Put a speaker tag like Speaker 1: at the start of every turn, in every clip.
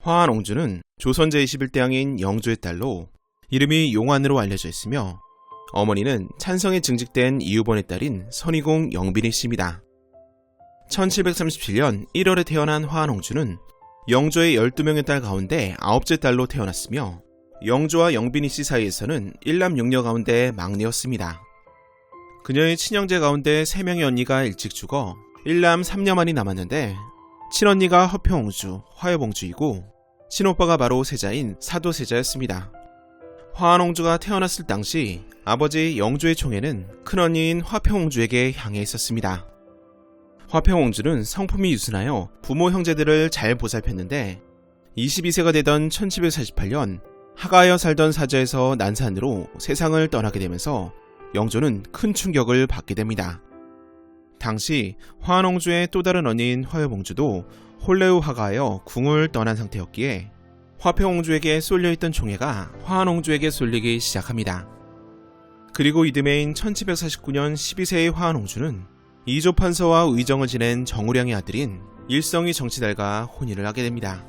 Speaker 1: 화한옹주는 조선 제21대왕인 영조의 딸로 이름이 용안으로 알려져 있으며 어머니는 찬성에 증직된 이유번의 딸인 선희공 영빈이 씨입니다. 1737년 1월에 태어난 화한옹주는 영조의 12명의 딸 가운데 9째 딸로 태어났으며 영조와 영빈이 씨 사이에서는 1남 6녀 가운데 막내였습니다. 그녀의 친형제 가운데 3명의 언니가 일찍 죽어 1남 3녀만이 남았는데 친언니가 허평옹주, 화여봉주이고 친오빠가 바로 세자인 사도세자였습니다. 화한옹주가 태어났을 당시 아버지 영조의 총애는 큰언니인 화평옹주에게 향해 있었습니다. 화평옹주는 성품이 유순하여 부모 형제들을 잘 보살폈는데 22세가 되던 1748년 하가하여 살던 사저에서 난산으로 세상을 떠나게 되면서 영조는 큰 충격을 받게 됩니다. 당시 화한옹주의 또 다른 언니인 화여봉주도 홀레우 하가하여 궁을 떠난 상태였기에 화평옹주에게 쏠려있던 총애가 화한옹주에게 쏠리기 시작합니다. 그리고 이듬해인 1749년 12세의 화한옹주는 이조 판서와 의정을 지낸 정우량의 아들인 일성이 정치달과 혼인을 하게 됩니다.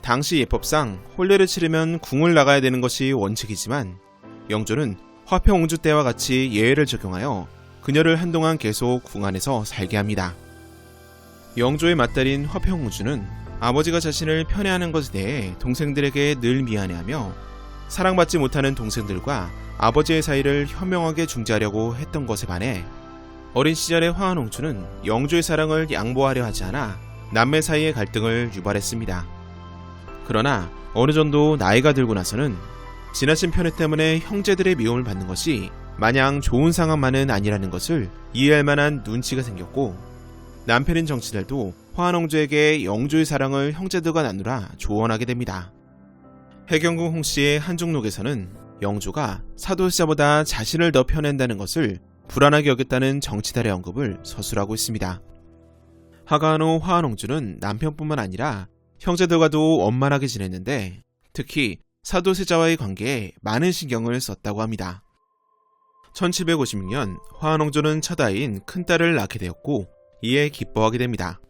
Speaker 1: 당시 예법상 혼례를 치르면 궁을 나가야 되는 것이 원칙이지만 영조는 화평옹주 때와 같이 예외를 적용하여 그녀를 한동안 계속 궁 안에서 살게 합니다. 영조의 맏딸인 화평옹주는 아버지가 자신을 편애하는 것에 대해 동생들에게 늘 미안해하며 사랑받지 못하는 동생들과 아버지의 사이를 현명하게 중재하려고 했던 것에 반해 어린 시절의 화한옹주는 영조의 사랑을 양보하려 하지 않아 남매 사이의 갈등을 유발했습니다. 그러나 어느 정도 나이가 들고 나서는 지나친 편애 때문에 형제들의 미움을 받는 것이 마냥 좋은 상황만은 아니라는 것을 이해할 만한 눈치가 생겼고 남편인 정치달도 화한옹주에게 영조의 사랑을 형제들과 나누라 조언하게 됩니다. 해경궁 홍씨의 한중록에서는 영조가 사도세자보다 자신을 더 편애한다는 것을 불안하게 여겼다는 정치달의 언급을 서술하고 있습니다. 하가한 후 화한옹주는 남편뿐만 아니라 형제들과도 원만하게 지냈는데 특히 사도세자와의 관계에 많은 신경을 썼다고 합니다. 1756년 화한옹주는 첫아이인 큰딸을 낳게 되었고 이에 기뻐하게 됩니다.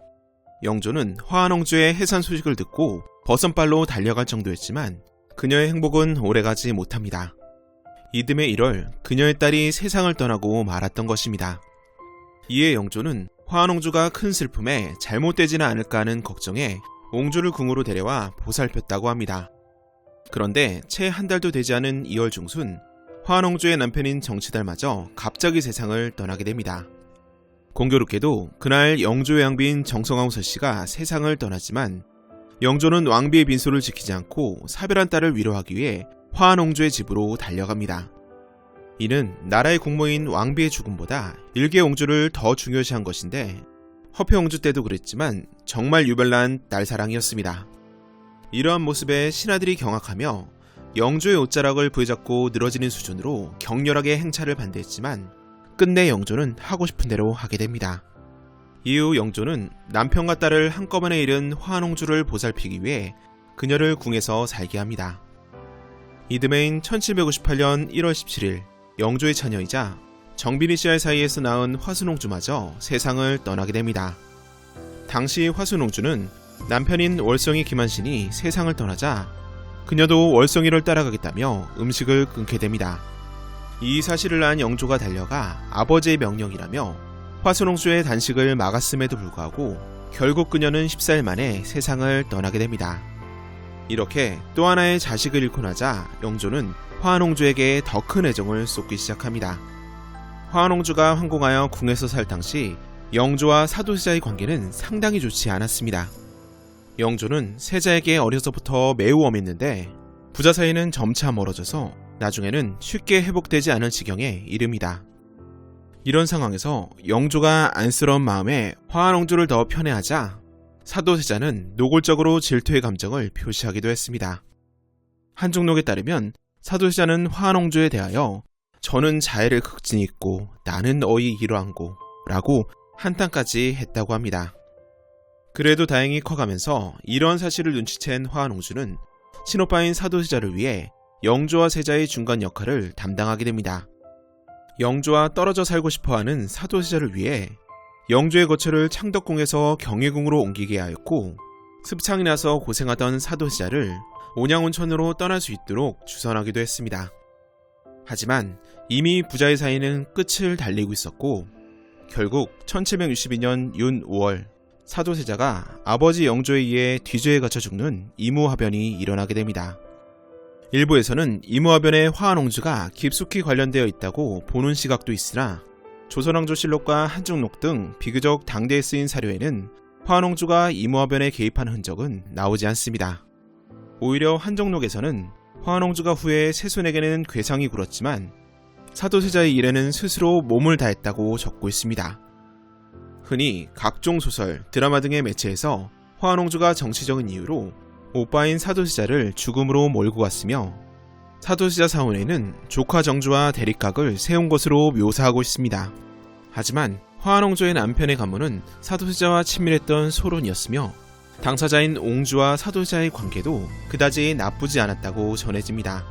Speaker 1: 영조는 화한옹주의 해산 소식을 듣고 버선발로 달려갈 정도였지만 그녀의 행복은 오래가지 못합니다. 이듬해 1월 그녀의 딸이 세상을 떠나고 말았던 것입니다. 이에 영조는 화한옹주가 큰 슬픔에 잘못되지는 않을까 하는 걱정에 옹주를 궁으로 데려와 보살폈다고 합니다. 그런데 채 한 달도 되지 않은 2월 중순 화한옹주의 남편인 정치달마저 갑자기 세상을 떠나게 됩니다. 공교롭게도 그날 영조의 양비인 정성왕 서씨가 세상을 떠났지만 영조는 왕비의 빈소를 지키지 않고 사별한 딸을 위로하기 위해 화한옹주의 집으로 달려갑니다. 이는 나라의 공모인 왕비의 죽음보다 일개 옹주를 더 중요시한 것인데 허평옹주 때도 그랬지만 정말 유별난 딸 사랑이었습니다. 이러한 모습에 신하들이 경악하며 영조의 옷자락을 부여잡고 늘어지는 수준으로 격렬하게 행차를 반대했지만 끝내 영조는 하고 싶은 대로 하게 됩니다. 이후 영조는 남편과 딸을 한꺼번에 잃은 화한옹주를 보살피기 위해 그녀를 궁에서 살게 합니다. 이듬해인 1758년 1월 17일 영조의 처녀이자 정빈이 씨알 사이에서 낳은 화순옹주마저 세상을 떠나게 됩니다. 당시 화순옹주는 남편인 월성이 김한신이 세상을 떠나자 그녀도 월성이를 따라가겠다며 음식을 끊게 됩니다. 이 사실을 안 영조가 달려가 아버지의 명령이라며 화순옹주의 단식을 막았음에도 불구하고 결국 그녀는 14일 만에 세상을 떠나게 됩니다. 이렇게 또 하나의 자식을 잃고 나자 영조는 화한옹주에게 더 큰 애정을 쏟기 시작합니다. 화한옹주가 황공하여 궁에서 살 당시 영조와 사도세자의 관계는 상당히 좋지 않았습니다. 영조는 세자에게 어려서부터 매우 엄했는데 부자 사이는 점차 멀어져서 나중에는 쉽게 회복되지 않을 지경에 이릅니다. 이런 상황에서 영조가 안쓰러운 마음에 화한옹주를 더 편애하자 사도세자는 노골적으로 질투의 감정을 표시하기도 했습니다. 한중록에 따르면 사도세자는 화한옹주에 대하여 저는 자애를 극진히 있고 나는 어이 이러한고 라고 한탄까지 했다고 합니다. 그래도 다행히 커가면서 이러한 사실을 눈치챈 화한옹주는 친오빠인 사도세자를 위해 영조와 세자의 중간 역할을 담당하게 됩니다. 영조와 떨어져 살고 싶어하는 사도세자를 위해 영조의 거처를 창덕궁에서 경희궁으로 옮기게 하였고 습창이 나서 고생하던 사도세자를 온양온천으로 떠날 수 있도록 주선하기도 했습니다. 하지만 이미 부자의 사이는 끝을 달리고 있었고 결국 1762년 윤 5월 사도세자가 아버지 영조에 의해 뒤죄에 갇혀 죽는 이무화변이 일어나게 됩니다. 일부에서는 이무화변에 화한옹주가 깊숙이 관련되어 있다고 보는 시각도 있으나 조선왕조실록과 한중록 등 비교적 당대에 쓰인 사료에는 화한옹주가 이무화변에 개입한 흔적은 나오지 않습니다. 오히려 한정록에서는 화한옹주가 후에 세손에게는 괴상이 굴었지만 사도세자의 일에는 스스로 몸을 다했다고 적고 있습니다. 흔히 각종 소설, 드라마 등의 매체에서 화한옹주가 정치적인 이유로 오빠인 사도세자를 죽음으로 몰고 갔으며 사도세자 사원에는 조카 정주와 대립각을 세운 것으로 묘사하고 있습니다. 하지만 화한옹주의 남편의 가문은 사도세자와 친밀했던 소론이었으며 당사자인 옹주와 사도세자의 관계도 그다지 나쁘지 않았다고 전해집니다.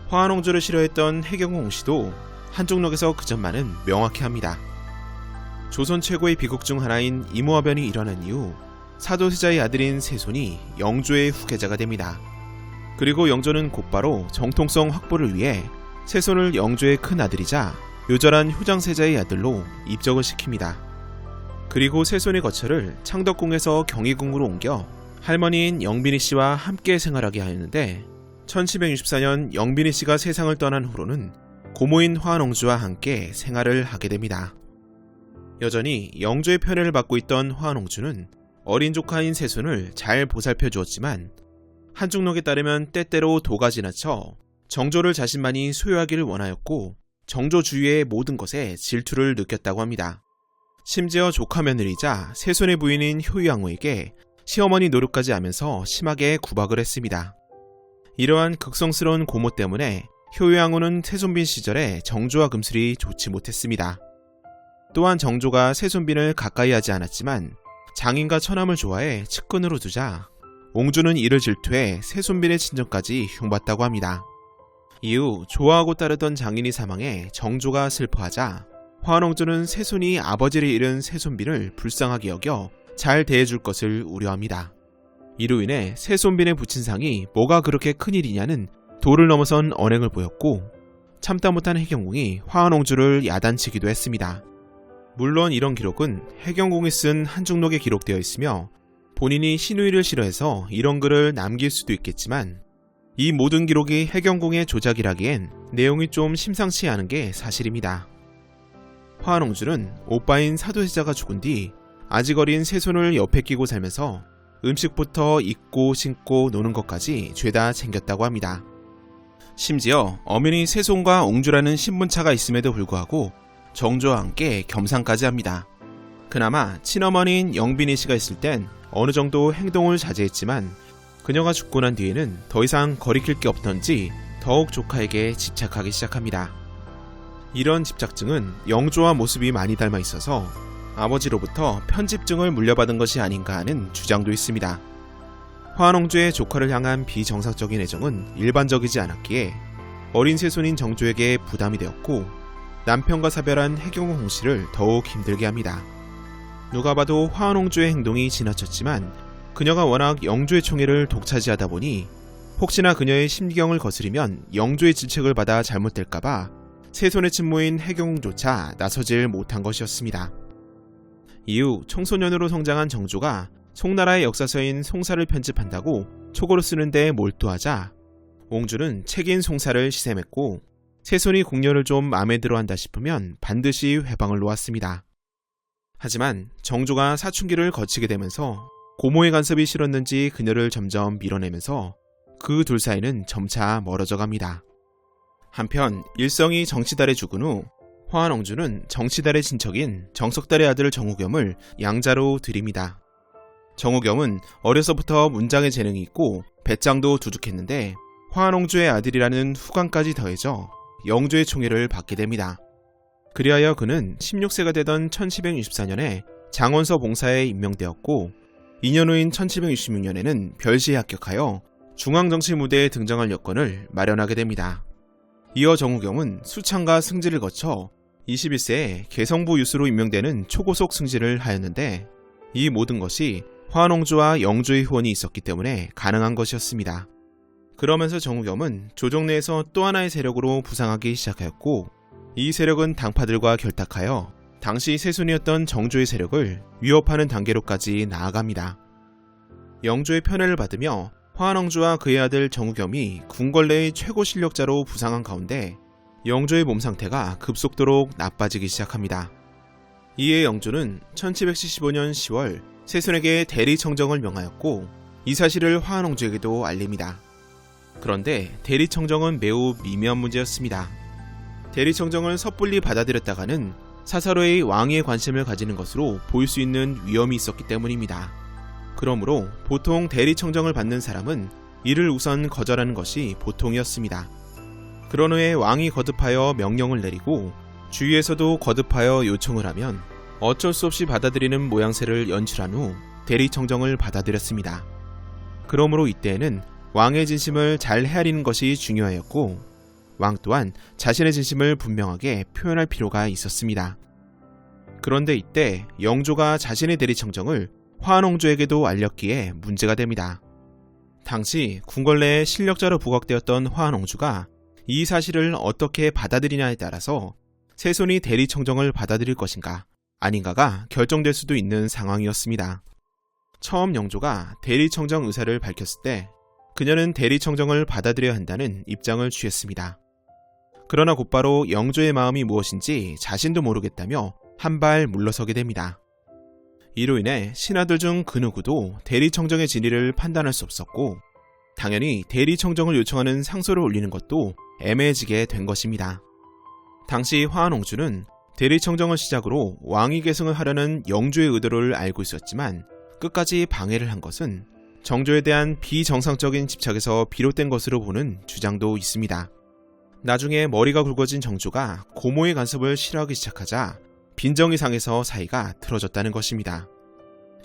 Speaker 1: 화한옹주를 싫어했던 해경궁 옹씨도 한중록에서 그 점만은 명확히 합니다. 조선 최고의 비극 중 하나인 이무화변이 일어난 이후 사도세자의 아들인 세손이 영조의 후계자가 됩니다. 그리고 영조는 곧바로 정통성 확보를 위해 세손을 영조의 큰 아들이자 요절한 효장세자의 아들로 입적을 시킵니다. 그리고 세손의 거처를 창덕궁에서 경희궁으로 옮겨 할머니인 영빈이 씨와 함께 생활하게 하였는데 1764년 영빈이 씨가 세상을 떠난 후로는 고모인 화한옹주와 함께 생활을 하게 됩니다. 여전히 영조의 편애를 받고 있던 화한옹주는 어린 조카인 세손을 잘 보살펴 주었지만 한중록에 따르면 때때로 도가 지나쳐 정조를 자신만이 소유하기를 원하였고 정조 주위의 모든 것에 질투를 느꼈다고 합니다. 심지어 조카 며느리이자 세손의 부인인 효의왕후에게 시어머니 노릇까지 하면서 심하게 구박을 했습니다. 이러한 극성스러운 고모 때문에 효의왕후는 세손빈 시절에 정조와 금슬이 좋지 못했습니다. 또한 정조가 세손빈을 가까이 하지 않았지만 장인과 처남을 좋아해 측근으로 두자 옹주는 이를 질투해 세손빈의 친정까지 흉봤다고 합니다. 이후 좋아하고 따르던 장인이 사망해 정조가 슬퍼하자 화한옹주는 세손이 아버지를 잃은 세손빈을 불쌍하게 여겨 잘 대해줄 것을 우려합니다. 이로 인해 세손빈의 부친상이 뭐가 그렇게 큰일이냐는 도를 넘어선 언행을 보였고 참다 못한 해경궁이 화한옹주를 야단치기도 했습니다. 물론 이런 기록은 해경궁이 쓴 한중록에 기록되어 있으며 본인이 신우이를 싫어해서 이런 글을 남길 수도 있겠지만 이 모든 기록이 해경궁의 조작이라기엔 내용이 좀 심상치 않은 게 사실입니다. 화한옹주는 오빠인 사도세자가 죽은 뒤 아직 어린 세손을 옆에 끼고 살면서 음식부터 입고 신고 노는 것까지 죄다 챙겼다고 합니다. 심지어 어머니 세손과 옹주라는 신분차가 있음에도 불구하고 정조와 함께 겸상까지 합니다. 그나마 친어머니인 영빈이 씨가 있을 땐 어느 정도 행동을 자제했지만 그녀가 죽고 난 뒤에는 더 이상 거리낄 게 없던지 더욱 조카에게 집착하기 시작합니다. 이런 집착증은 영조와 모습이 많이 닮아 있어서 아버지로부터 편집증을 물려받은 것이 아닌가 하는 주장도 있습니다. 화한옹주의 조카를 향한 비정상적인 애정은 일반적이지 않았기에 어린 세손인 정조에게 부담이 되었고 남편과 사별한 해경궁 홍씨를 더욱 힘들게 합니다. 누가 봐도 화한옹주의 행동이 지나쳤지만 그녀가 워낙 영조의 총애를 독차지하다 보니 혹시나 그녀의 심경을 거스리면 영조의 질책을 받아 잘못될까봐 세손의 친모인 해경궁조차 나서질 못한 것이었습니다. 이후 청소년으로 성장한 정조가 송나라의 역사서인 송사를 편집한다고 촉으로 쓰는데 몰두하자 옹주는 책인 송사를 시샘했고 세손이 궁녀를 좀 마음에 들어한다 싶으면 반드시 회방을 놓았습니다. 하지만 정조가 사춘기를 거치게 되면서 고모의 간섭이 싫었는지 그녀를 점점 밀어내면서 그 둘 사이는 점차 멀어져 갑니다. 한편 일성이 정치달에 죽은 후 화한옹주는 정치달의 친척인 정석달의 아들 정우겸을 양자로 들입니다. 정우겸은 어려서부터 문장의 재능이 있고 배짱도 두둑했는데 화한옹주의 아들이라는 후광까지 더해져 영조의 총애를 받게 됩니다. 그리하여 그는 16세가 되던 1764년에 장원서 봉사에 임명되었고 2년 후인 1766년에는 별시에 합격하여 중앙정치 무대에 등장할 여건을 마련하게 됩니다. 이어 정우겸은 수창과 승지를 거쳐 21세에 개성부 유수로 임명되는 초고속 승진을 하였는데 이 모든 것이 화한옹주와 영조의 후원이 있었기 때문에 가능한 것이었습니다. 그러면서 정우겸은 조정 내에서 또 하나의 세력으로 부상하기 시작하였고, 이 세력은 당파들과 결탁하여 당시 세손이었던 정조의 세력을 위협하는 단계로까지 나아갑니다. 영조의 편애를 받으며 화한옹주와 그의 아들 정우겸이 궁궐 내의 최고 실력자로 부상한 가운데 영조의 몸 상태가 급속도로 나빠지기 시작합니다. 이에 영조는 1775년 10월 세손에게 대리청정을 명하였고, 이 사실을 화한옹주에게도 알립니다. 그런데 대리청정은 매우 미묘한 문제였습니다. 대리청정을 섣불리 받아들였다가는 사사로의 왕위에 관심을 가지는 것으로 보일 수 있는 위험이 있었기 때문입니다. 그러므로 보통 대리청정을 받는 사람은 이를 우선 거절하는 것이 보통이었습니다. 그런 후에 왕이 거듭하여 명령을 내리고 주위에서도 거듭하여 요청을 하면 어쩔 수 없이 받아들이는 모양새를 연출한 후 대리청정을 받아들였습니다. 그러므로 이때에는 왕의 진심을 잘 헤아리는 것이 중요하였고, 왕 또한 자신의 진심을 분명하게 표현할 필요가 있었습니다. 그런데 이때 영조가 자신의 대리청정을 화한옹주에게도 알렸기에 문제가 됩니다. 당시 궁궐 내에 실력자로 부각되었던 화한옹주가 이 사실을 어떻게 받아들이냐에 따라서 세손이 대리청정을 받아들일 것인가 아닌가가 결정될 수도 있는 상황이었습니다. 처음 영조가 대리청정 의사를 밝혔을 때 그녀는 대리청정을 받아들여야 한다는 입장을 취했습니다. 그러나 곧바로 영조의 마음이 무엇인지 자신도 모르겠다며 한 발 물러서게 됩니다. 이로 인해 신하들 중 그 누구도 대리청정의 진위를 판단할 수 없었고, 당연히 대리청정을 요청하는 상소를 올리는 것도 애매해지게 된 것입니다. 당시 화한옹주는 대리청정을 시작으로 왕위 계승을 하려는 영조의 의도를 알고 있었지만 끝까지 방해를 한 것은 정조에 대한 비정상적인 집착에서 비롯된 것으로 보는 주장도 있습니다. 나중에 머리가 굵어진 정조가 고모의 간섭을 싫어하기 시작하자 빈정이 상해서 사이가 틀어졌다는 것입니다.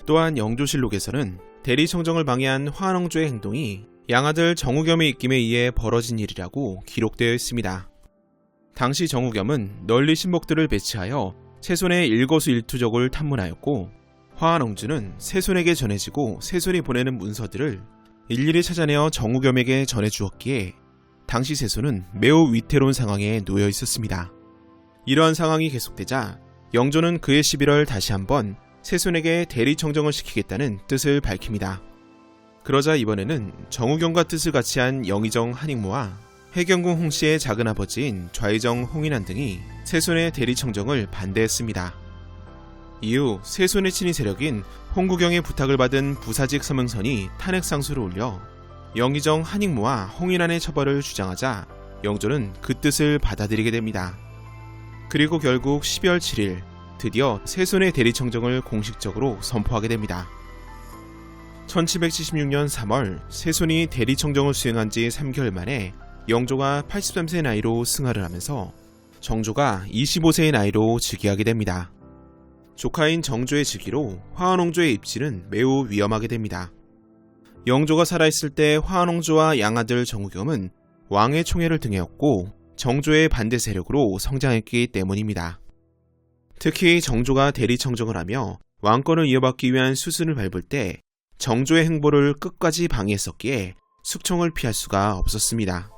Speaker 1: 또한 영조실록에서는 대리청정을 방해한 화한옹주의 행동이 양아들 정우겸의 입김에 의해 벌어진 일이라고 기록되어 있습니다. 당시 정우겸은 널리 신복들을 배치하여 세손의 일거수일투족을 탐문하였고, 화한옹주는 세손에게 전해지고 세손이 보내는 문서들을 일일이 찾아내어 정우겸에게 전해주었기에 당시 세손은 매우 위태로운 상황에 놓여 있었습니다. 이러한 상황이 계속되자 영조는 그해 11월 다시 한번 세손에게 대리청정을 시키겠다는 뜻을 밝힙니다. 그러자 이번에는 정우겸과 뜻을 같이 한 영의정 한익무와 해경궁 홍씨의 작은아버지인 좌의정 홍인환 등이 세손의 대리청정을 반대했습니다. 이후 세손의 친위 세력인 홍구경의 부탁을 받은 부사직 서명선이 탄핵상소를 올려 영의정 한익무와 홍인환의 처벌을 주장하자 영조는 그 뜻을 받아들이게 됩니다. 그리고 결국 12월 7일 드디어 세손의 대리청정을 공식적으로 선포하게 됩니다. 1776년 3월 세손이 대리청정을 수행한 지 3개월 만에 영조가 83세의 나이로 승하를 하면서 정조가 25세의 나이로 즉위하게 됩니다. 조카인 정조의 즉위로 화한옹주의 입지는 매우 위험하게 됩니다. 영조가 살아있을 때 화한옹주와 양아들 정우겸은 왕의 총애를 등에업고 정조의 반대 세력으로 성장했기 때문입니다. 특히 정조가 대리청정을 하며 왕권을 이어받기 위한 수순을 밟을 때 정조의 행보를 끝까지 방해했었기에 숙청을 피할 수가 없었습니다.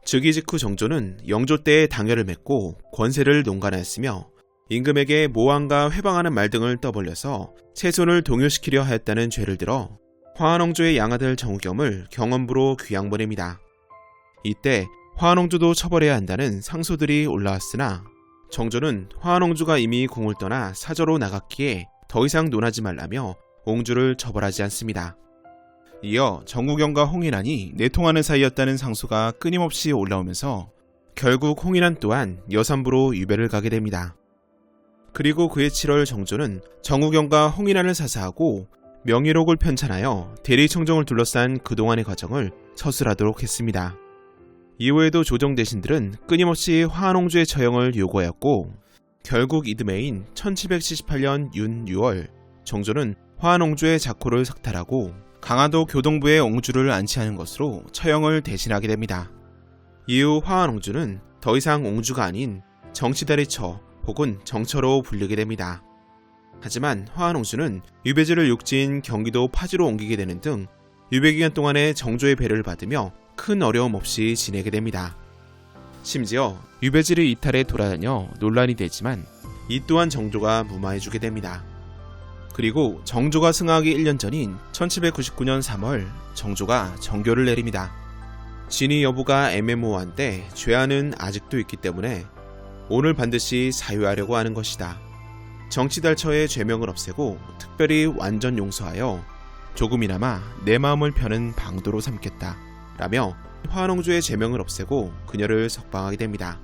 Speaker 1: 즉위 직후 정조는 영조 때의 당열을 맺고 권세를 농간하였으며 임금에게 모함과 회방하는 말 등을 떠벌려서 세손을 동요시키려 하였다는 죄를 들어 화한옹주의 양아들 정우겸을 경원부로 귀양 보냅니다. 이때 화한옹주도 처벌해야 한다는 상소들이 올라왔으나 정조는 화한옹주가 이미 궁을 떠나 사저로 나갔기에 더 이상 논하지 말라며 옹주를 처벌하지 않습니다. 이어 정우겸과 홍인환이 내통하는 사이였다는 상소가 끊임없이 올라오면서 결국 홍인환 또한 여산부로 유배를 가게 됩니다. 그리고 그해 7월 정조는 정우겸과 홍인환을 사사하고 명의록을 편찬하여 대리청정을 둘러싼 그동안의 과정을 서술하도록 했습니다. 이후에도 조정 대신들은 끊임없이 화한옹주의 처형을 요구하였고 결국 이듬해인 1778년 윤 6월 정조는 화한옹주의 자코를 삭탈하고 강화도 교동부에 옹주를 안치하는 것으로 처형을 대신하게 됩니다. 이후 화한옹주는 더 이상 옹주가 아닌 정치대리처 혹은 정처로 불리게 됩니다. 하지만 화한홍주는 유배지를 육지인 경기도 파주로 옮기게 되는 등 유배기간 동안에 정조의 배려를 받으며 큰 어려움 없이 지내게 됩니다. 심지어 유배지를 이탈해 돌아다녀 논란이 되지만 이 또한 정조가 무마해주게 됩니다. 그리고 정조가 승하하기 1년 전인 1799년 3월 정조가 정교를 내립니다. 진위 여부가 애매모호한데 죄안은 아직도 있기 때문에 오늘 반드시 사유하려고 하는 것이다. 정치달처의 죄명을 없애고 특별히 완전 용서하여 조금이나마 내 마음을 펴는 방도로 삼겠다 라며 화한홍주의 죄명을 없애고 그녀를 석방하게 됩니다.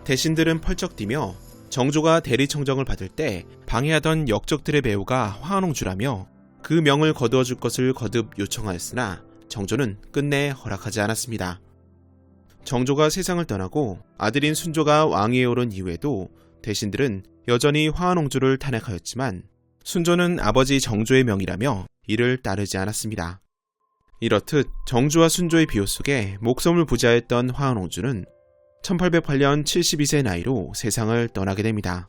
Speaker 1: 대신들은 펄쩍 뛰며 정조가 대리청정을 받을 때 방해하던 역적들의 배우가 화한홍주라며 그 명을 거두어 줄 것을 거듭 요청하였으나 정조는 끝내 허락하지 않았습니다. 정조가 세상을 떠나고 아들인 순조가 왕위에 오른 이후에도 대신들은 여전히 화한홍주를 탄핵하였지만 순조는 아버지 정조의 명이라며 이를 따르지 않았습니다. 이렇듯 정조와 순조의 비호 속에 목숨을 부지하였던 화한홍주는 1808년 72세 나이로 세상을 떠나게 됩니다.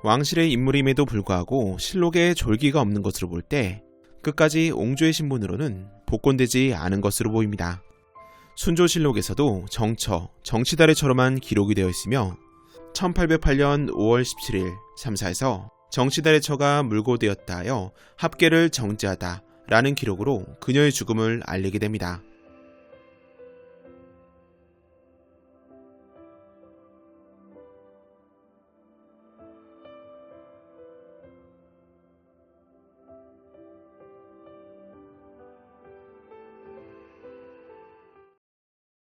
Speaker 1: 왕실의 인물임에도 불구하고 실록에 졸기가 없는 것으로 볼 때 끝까지 옹주의 신분으로는 복권되지 않은 것으로 보입니다. 순조실록에서도 정처, 정치달애처럼만 기록이 되어 있으며 1808년 5월 17일 3사에서 정치달애처가 물고되었다 하여 합계를 정지하다 라는 기록으로 그녀의 죽음을 알리게 됩니다.